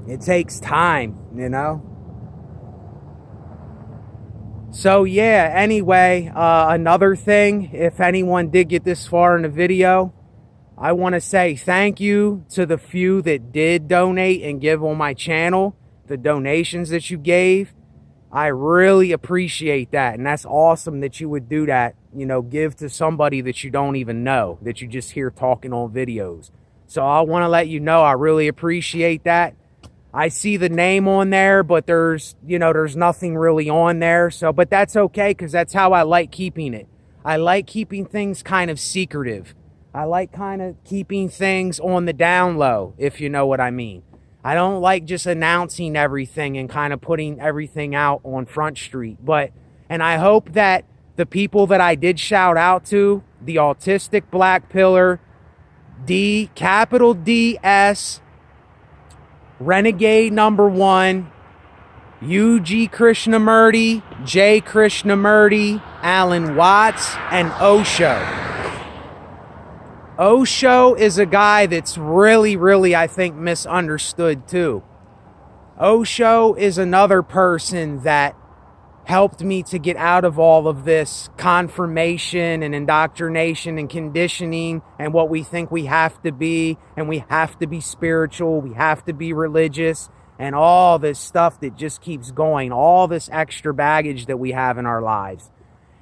It takes time, you know? So yeah, anyway, another thing, if anyone did get this far in the video, I want to say thank you to the few that did donate and give on my channel, the donations that you gave. I really appreciate that, and that's awesome that you would do that, you know, give to somebody that you don't even know, that you just hear talking on videos. So I want to let you know I really appreciate that. I see the name on there, but there's nothing really on there. So, but that's okay, because that's how I like keeping it. I like keeping things kind of secretive. I like kind of keeping things on the down low, if you know what I mean. I don't like just announcing everything and kind of putting everything out on Front Street. And I hope that the people that I did shout out to, the Autistic Black Pillar, capital DS, Renegade number 1, UG Krishnamurti, J Krishnamurti, Alan Watts, and Osho. Osho is a guy that's really, I think, misunderstood too. Osho is another person that helped me to get out of all of this confirmation and indoctrination and conditioning and what we think we have to be, and we have to be spiritual, we have to be religious, and all this stuff that just keeps going, all this extra baggage that we have in our lives.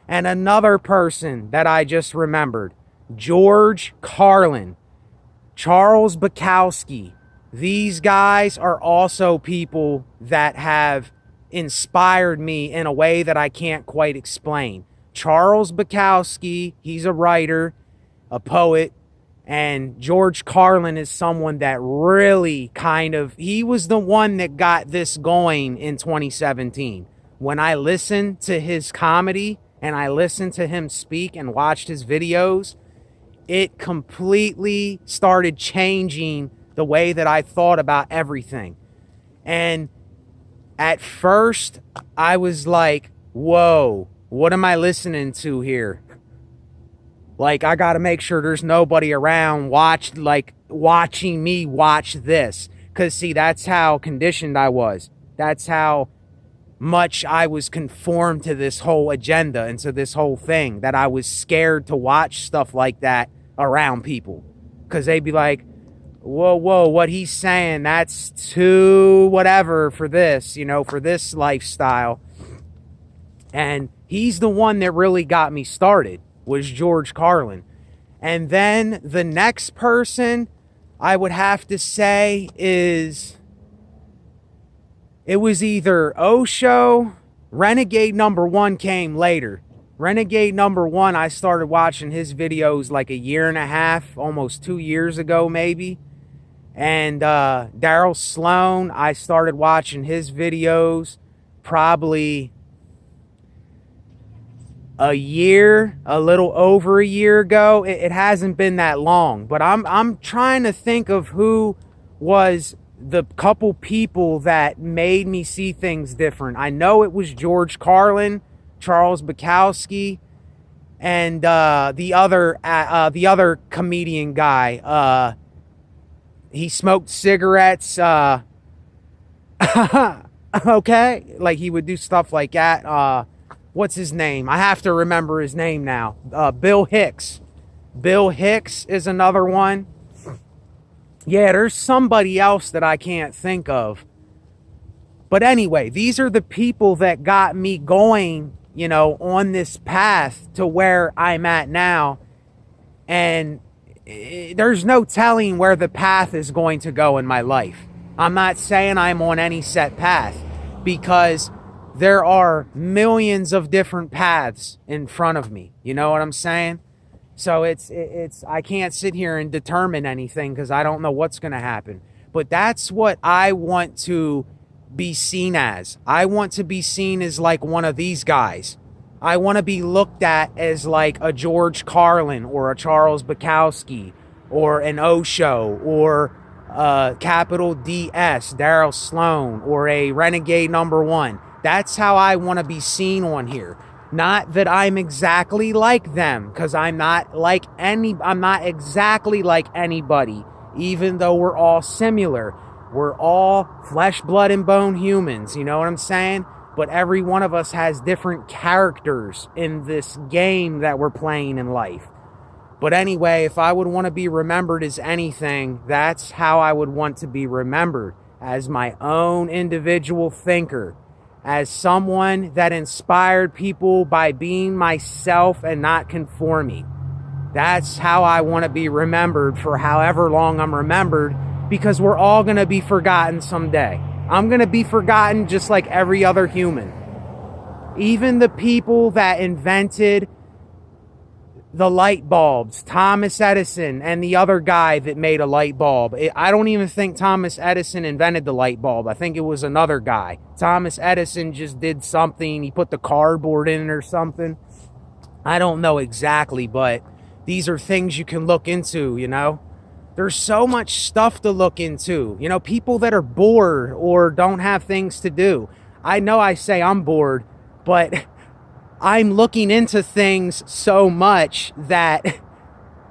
And another person that I just remembered, George Carlin, Charles Bukowski. These guys are also people that have inspired me in a way that I can't quite explain. Charles Bukowski, he's a writer, a poet, and George Carlin is someone that really he was the one that got this going in 2017. When I listened to his comedy and I listened to him speak and watched his videos, it completely started changing the way that I thought about everything. And at first, I was like, whoa, what am I listening to here? Like, I got to make sure there's nobody around watching me watch this. Because, see, that's how conditioned I was. That's how much I was conformed to this whole agenda and to this whole thing, that I was scared to watch stuff like that around people. Because they'd be like, whoa, what he's saying, that's too whatever for this, for this lifestyle. And he's the one that really got me started, was George Carlin. And then the next person I would have to say it was either Osho. Renegade number 1 came later. Renegade number 1, I started watching his videos like a year and a half, almost 2 years ago maybe. And Daryl Sloan, I started watching his videos probably a little over a year ago. It hasn't been that long, but I'm trying to think of who was the couple people that made me see things different. I know it was George Carlin, Charles Bukowski, and the other comedian guy. He smoked cigarettes. Okay, like he would do stuff like that. What's his name? I have to remember his name now. Bill Hicks. Bill Hicks is another one. Yeah, there's somebody else that I can't think of. But anyway, these are the people that got me going, on this path to where I'm at now. And there's no telling where the path is going to go in my life. I'm not saying I'm on any set path, because there are millions of different paths in front of me. You know what I'm saying? So it's I can't sit here and determine anything, because I don't know what's going to happen. But that's what I want to be seen as. I want to be seen as like one of these guys. I want to be looked at as like a George Carlin or a Charles Bukowski or an Osho or capital DS, Daryl Sloan, or a Renegade number 1. That's how I want to be seen on here. Not that I'm exactly like them, because I'm not exactly like anybody, even though we're all similar. We're all flesh, blood, and bone humans, you know what I'm saying? But every one of us has different characters in this game that we're playing in life. But anyway, if I would want to be remembered as anything, that's how I would want to be remembered, as my own individual thinker, as someone that inspired people by being myself and not conforming. That's how I want to be remembered for however long I'm remembered, because we're all going to be forgotten someday. I'm going to be forgotten just like every other human. Even the people that invented the light bulbs, Thomas Edison and the other guy that made a light bulb. I don't even think Thomas Edison invented the light bulb. I think it was another guy. Thomas Edison just did something. He put the cardboard in it or something. I don't know exactly, but these are things you can look into, you know? There's so much stuff to look into. You know, people that are bored or don't have things to do. I know I say I'm bored, but I'm looking into things so much that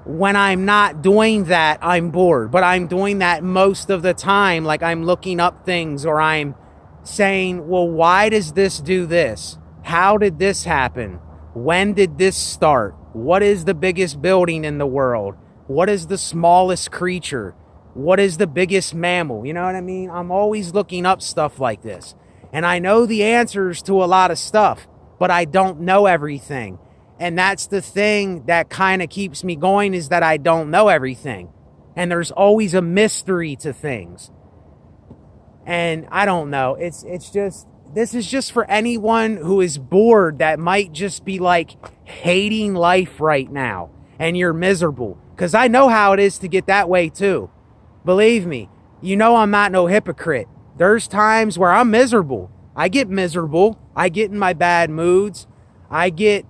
when I'm not doing that, I'm bored. But I'm doing that most of the time. Like I'm looking up things, or I'm saying, well, why does this do this? How did this happen? When did this start? What is the biggest building in the world? What is the smallest creature? What is the biggest mammal? You know what I mean? I'm always looking up stuff like this. And I know the answers to a lot of stuff, but I don't know everything. And that's the thing that kind of keeps me going, is that I don't know everything. And there's always a mystery to things. And I don't know. It's just, this is just for anyone who is bored, that might just be like hating life right now and you're miserable. Because I know how it is to get that way too. Believe me, you know I'm not no hypocrite. There's times where I'm miserable. I get miserable. I get in my bad moods. I get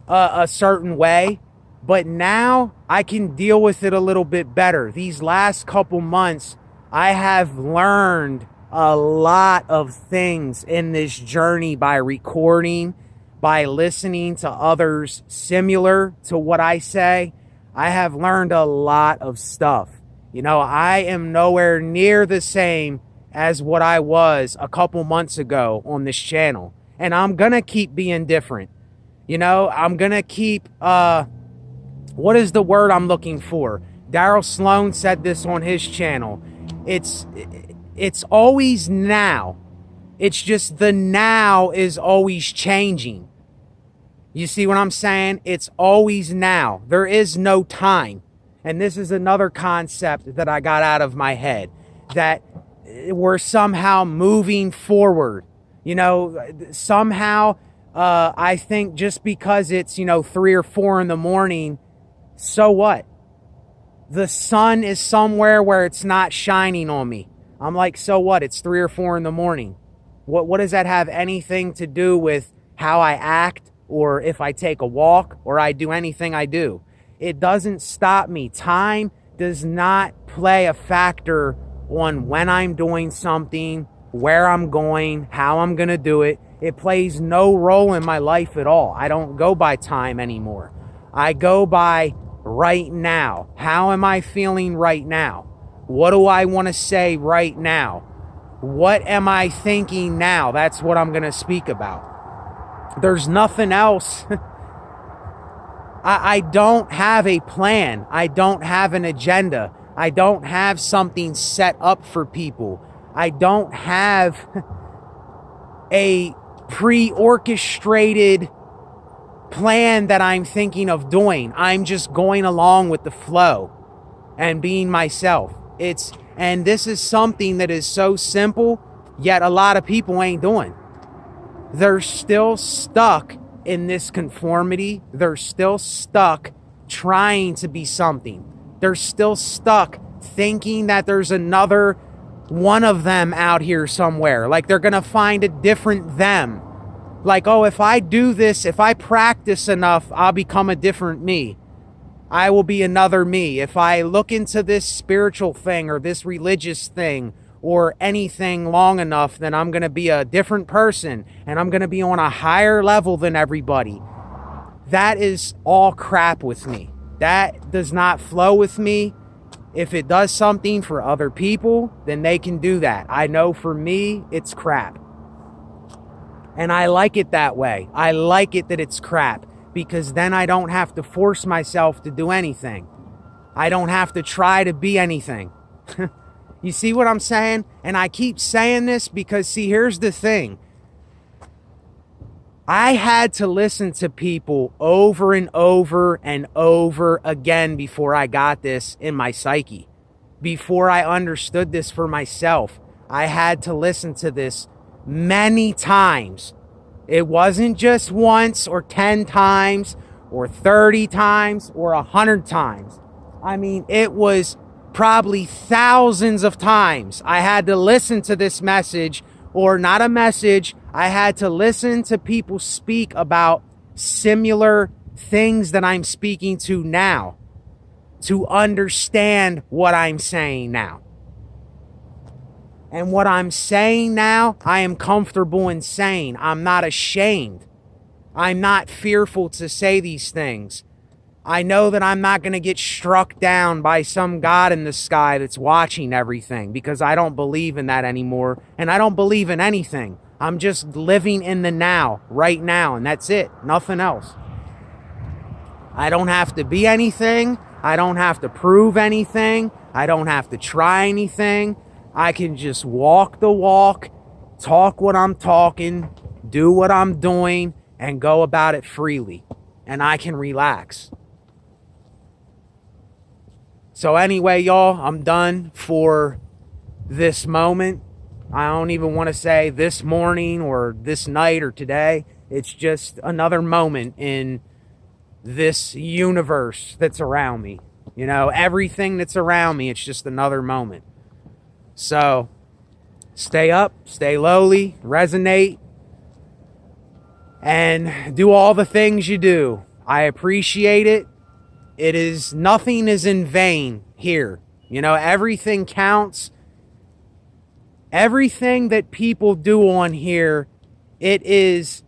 a certain way. But now I can deal with it a little bit better. These last couple months, I have learned a lot of things in this journey by recording, by listening to others similar to what I say. I have learned a lot of stuff. You know, I am nowhere near the same as what I was a couple months ago on this channel. And I'm going to keep being different. You know, I'm going to keep, what is the word I'm looking for? Daryl Sloan said this on his channel. It's always now. It's just the now is always changing. You see what I'm saying? It's always now. There is no time. And this is another concept that I got out of my head, that we're somehow moving forward. You know, somehow I think just because it's, 3 or 4 in the morning, so what? The sun is somewhere where it's not shining on me. I'm like, so what? It's 3 or 4 in the morning. What does that have anything to do with how I act, or if I take a walk, or I do anything I do? It doesn't stop me. Time does not play a factor on when I'm doing something, where I'm going, how I'm going to do it. It plays no role in my life at all. I don't go by time anymore. I go by right now. How am I feeling right now? What do I want to say right now? What am I thinking now? That's what I'm going to speak about. There's nothing else. I don't have a plan. I don't have an agenda. I don't have something set up for people. I don't have a pre-orchestrated plan that I'm thinking of doing. I'm just going along with the flow and being myself. And this is something that is so simple, yet a lot of people ain't doing. They're still stuck in this conformity. They're still stuck trying to be something. They're still stuck thinking that there's another one of them out here somewhere. Like they're going to find a different them. Like, oh, if I do this, if I practice enough, I'll become a different me. I will be another me. If I look into this spiritual thing or this religious thing or anything long enough, then I'm going to be a different person and I'm going to be on a higher level than everybody. That is all crap with me. That does not flow with me. If it does something for other people, then they can do that. I know for me, it's crap. And I like it that way. I like it that it's crap, because then I don't have to force myself to do anything. I don't have to try to be anything. You see what I'm saying? And I keep saying this because, see, here's the thing. I had to listen to people over and over and over again before I got this in my psyche. Before I understood this for myself, I had to listen to this many times. It wasn't just once or 10 times or 30 times or 100 times. I mean, it was probably thousands of times I had to listen to this message, or not a message. I had to listen to people speak about similar things that I'm speaking to now to understand what I'm saying now. And what I'm saying now, I am comfortable in saying. I'm not ashamed. I'm not fearful to say these things. I know that I'm not going to get struck down by some God in the sky that's watching everything, because I don't believe in that anymore. And I don't believe in anything. I'm just living in the now, right now, and that's it. Nothing else. I don't have to be anything. I don't have to prove anything. I don't have to try anything. I can just walk the walk, talk what I'm talking, do what I'm doing, and go about it freely. And I can relax. So anyway, y'all, I'm done for this moment. I don't even want to say this morning or this night or today. It's just another moment in this universe that's around me. You know, everything that's around me, it's just another moment. So stay up, stay lowly, resonate, and do all the things you do. I appreciate it. It is, nothing is in vain here. You know, everything counts. Everything that people do on here, it is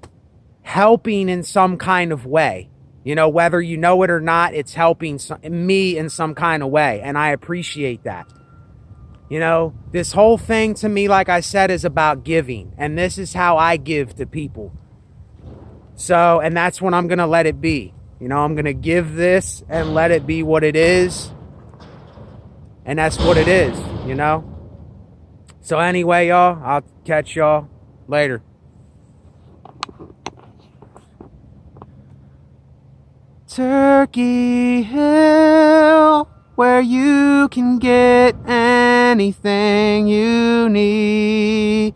helping in some kind of way. You know, whether you know it or not, it's helping me in some kind of way. And I appreciate that. You know, this whole thing to me, like I said, is about giving. And this is how I give to people. So, and that's what I'm going to let it be. You know, I'm going to give this and let it be what it is. And that's what it is, you know. So anyway, y'all, I'll catch y'all later. Turkey Hill, where you can get anything you need.